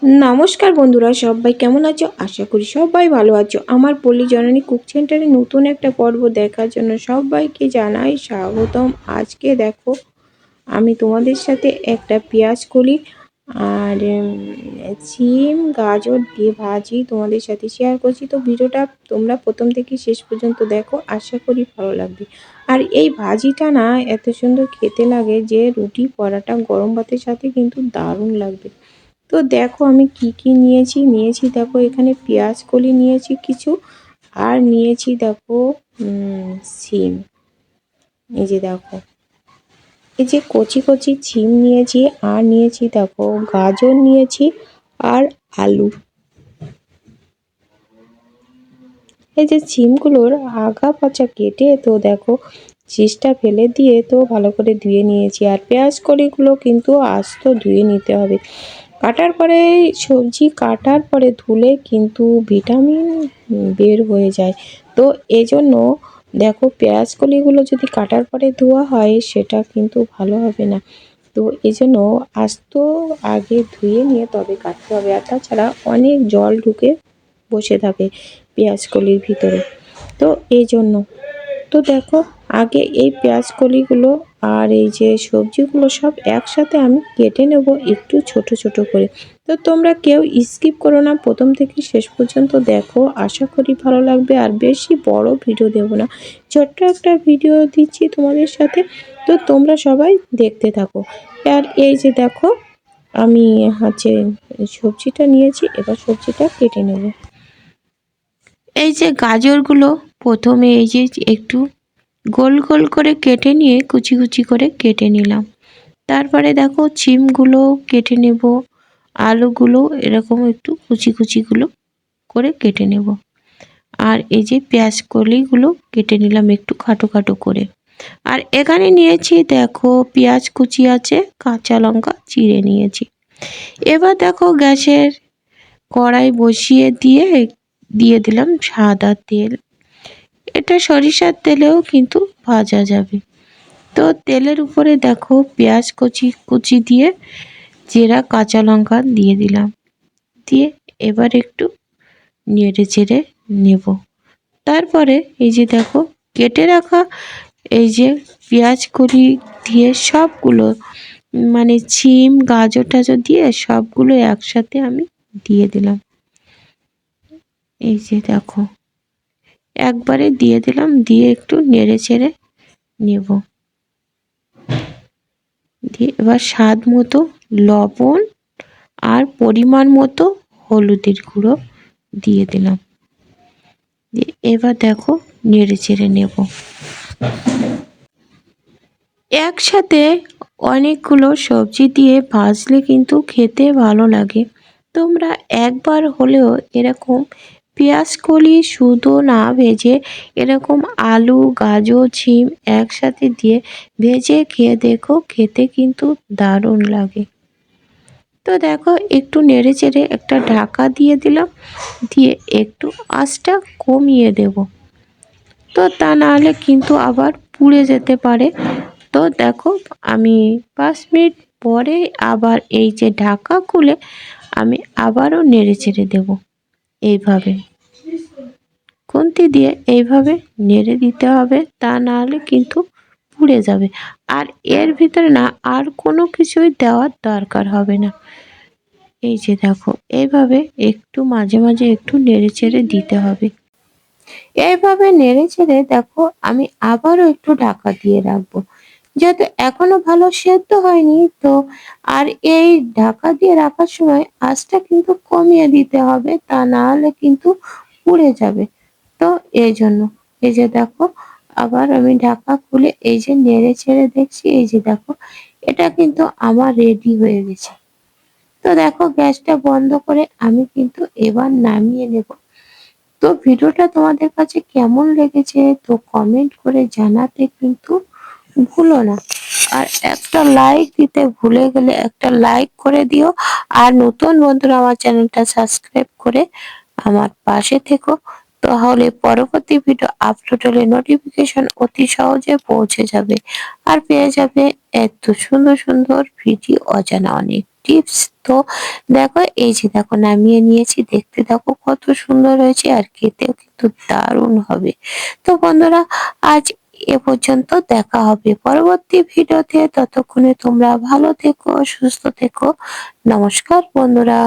নমস্কার বন্ধুরা, সবাই কেমন আছো? আশা করি সবাই ভালো আছো। আমার পল্লী জননী কুক সেন্টারে নতুন একটা পর্ব দেখার জন্য সবাইকে জানাই স্বাগতম। আজকে দেখো আমি তোমাদের সাথে একটা পেঁয়াজ কলি আর সিম গাজর দিয়ে ভাজি তোমাদের সাথে শেয়ার করছি। তো ভিডিওটা তোমরা প্রথম থেকে শেষ পর্যন্ত দেখো, আশা করি ভালো লাগবে। আর এই ভাজিটা না এত সুন্দর খেতে লাগে যে রুটি পরাটা গরম ভাতের সাথে কিন্তু দারুণ লাগবে। তো দেখো আমি কি নিয়েছি দেখো, এখানে পেঁয়াজ কলি নিয়েছি কিছু, আর নিয়েছি দেখো সিম। এই যে দেখো, এই যে কচি কচি সিম নিয়েছি, আর নিয়েছি দেখো গাজর নিয়েছি, আর আলু। এই যে সিমগুলোর আগা পাচা কেটে তো দেখো শীষটা ফেলে দিয়ে তো ভালো করে ধুয়ে নিয়েছি। আর পেঁয়াজ কলিগুলো কিন্তু আস্ত ধুয়ে নিতে হবে। কাটার পরে সবজি কাটার পরে ধুলে কিন্তু ভিটামিন বের হয়ে যায়। তো এজন্য দেখো পেঁয়াজ কলিগুলো যদি কাটার পরে ধোয়া হয় সেটা কিন্তু ভালো হবে না। তো এজন্য আস্ত আগে ধুয়ে নিয়ে তবে কাটতে হবে। আর তাছাড়া অনেক জল ঢুকে বসে থাকে পেঁয়াজ কলির ভিতরে, তো এই জন্য। তো দেখো আগে এই পেঁয়াজ কলিগুলো আর এই যে সবজিগুলো সব একসাথে আমি কেটে নেব একটু ছোট ছোট করে। তো তোমরা কেউ স্কিপ করো না, প্রথম থেকে শেষ পর্যন্ত দেখো, আশা করি ভালো লাগবে। আর বেশি বড় ভিডিও দেব না, ছোট্ট একটা ভিডিও দিচ্ছি তোমাদের সাথে, তো তোমরা সবাই দেখতে থাকো। আর এই যে দেখো আমি সবজিটা নিয়েছি, এবার সবজিটা কেটে নেব। এই যে গাজরগুলো প্রথমে এই যে একটু গোল গোল করে কেটে নিয়ে কুচি কুচি করে কেটে নিলাম। তারপরে দেখো সিমগুলো কেটে নেব, আলুগুলো এরকম একটু কুচি কুচিগুলো করে কেটে নেব। আর এই যে পেঁয়াজ কলিগুলো কেটে নিলাম একটু খাটো খাটো করে। আর এখানে নিয়েছি দেখো পেঁয়াজ কুচি আছে, কাঁচা লঙ্কা চিড়ে নিয়েছি। এবার দেখো গ্যাসের কড়াই বসিয়ে দিয়ে দিলাম সাদা তেল। এটা সরিষার তেলেও কিন্তু ভাজা যাবে। তো তেলের উপরে দেখো পেঁয়াজ কুচি দিয়ে জিরা কাঁচা লঙ্কা দিয়ে দিলাম, দিয়ে এবার একটু নেড়ে চেড়ে নেব। তারপরে এই যে দেখো কেটে রাখা এই যে পেঁয়াজ কলি দিয়ে সবগুলো মানে সিম গাজর টাজর দিয়ে সবগুলো একসাথে আমি দিয়ে দিলাম। এই যে দেখো একবারে দিয়ে দিলাম, দিয়ে একটু নেড়ে চেড়ে নেব। দিয়ে এবার স্বাদ মতো লবণ আর পরিমাণ মতো হলুদের গুঁড়ো দিয়ে দিলাম। দিয়ে এবার দেখো নেড়ে চেড়ে নেব। একসাথে অনেকগুলো সবজি দিয়ে ভাজলে কিন্তু খেতে ভালো লাগে। তোমরা একবার হলেও এরকম পেঁয়াজ কলি শুধু না ভেজে এরকম আলু গাজর সিম একসাথে দিয়ে ভেজে খেয়ে দেখো, খেতে কিন্তু দারুণ লাগে। তো দেখো একটু নেড়ে চেড়ে একটা ঢাকা দিয়ে দিলাম, দিয়ে একটু আঁচটা কমিয়ে দেব। তো তা নাহলে কিন্তু আবার পুড়ে যেতে পারে। তো দেখো আমি 5 মিনিট পরে আবার এই যে ঢাকা খুলে আমি আবারও নেড়ে চেড়ে দেবো। এইভাবে খুন্তি দিয়ে এইভাবে নেড়ে দিতে হবে, তা নাহলে কিন্তু পুড়ে যাবে। আর এর ভিতরে না আর কোনো কিছুই দেওয়ার দরকার হবে না। এই যে দেখো এইভাবে একটু মাঝে মাঝে একটু নেড়ে চেড়ে দিতে হবে। এইভাবে নেড়ে চেড়ে দেখো আমি আবারও একটু ঢাকা দিয়ে রাখবো, যেহেতু এখনো ভালো সেদ্ধ হয়নি। তো আর এই ঢাকা দিয়ে রাখার সময় আঁচটা কিন্তু কমিয়ে দিতে হবে, তা না হলে কিন্তু পুড়ে যাবে। তো এই জন্য এই যে দেখো আবার আমি ঢাকা খুলে এই যে নেড়ে ছেড়ে দেখছি, এই যে দেখো এটা কিন্তু আমার রেডি হয়ে গেছে। তো দেখো গ্যাসটা বন্ধ করে আমি কিন্তু এবার নামিয়ে নেব। তো ভিডিওটা তোমাদের কাছে কেমন লেগেছে তো কমেন্ট করে জানাতে কিন্তু ভুলো না। আর একটা লাইক দিতে ভুলে গেলে একটা লাইক করে দিও। আর নতুন বন্ধুরা আমার চ্যানেলটা সাবস্ক্রাইব করে আমার পাশে থেকো, তাহলে পরবর্তী ভিডিও আপলোড হলে নোটিফিকেশন অতি সহজে পৌঁছে যাবে। আর পেয়ে যাবে এত সুন্দর সুন্দর ভিডিও, অজানা অনেক টিপস। তো দেখো এই যে দেখো নামিয়ে নিয়েছি, দেখতে দেখো কত সুন্দর হয়েছে আর খেতেও কিন্তু দারুণ হবে। তো বন্ধুরা আজ এ পর্যন্ত, দেখা হবে পরবর্তী ভিডিওতে। ততক্ষণে তোমরা ভালো থেকো, সুস্থ থেকো। নমস্কার বন্ধুরা।